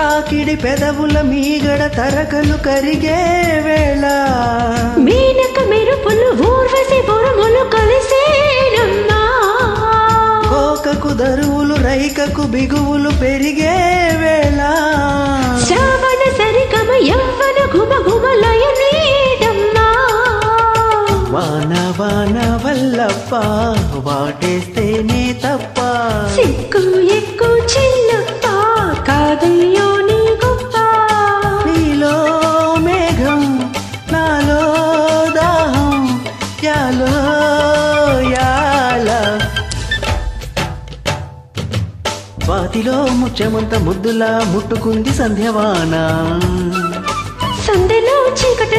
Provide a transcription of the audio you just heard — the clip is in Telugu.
తాకిడి పెదవుల మీగడ తరకలు కరిగే వేళ మీనక మెరుపులు ఊర్వశి బురుములు కలిసేనమ్మా కోకకు దరువులు రైకకు బిగువులు పెరిగే వేళ శ్రావణ సరిగమ యవ్వన గుమ గుమలయ నీడమ్మా వాన వాన వల్లప్ప వాటేస్తేనే తప్ప సిక్కు ఎక్కు చిన్నప్ప కాదయ్యో నీ గొప్ప నీలో మేఘం నాలో దాహం యాలో యాల వాతిలో ముచ్చమంత ముద్దులా ముట్టుకుంది సంధ్యవాన సందెలో చీకటి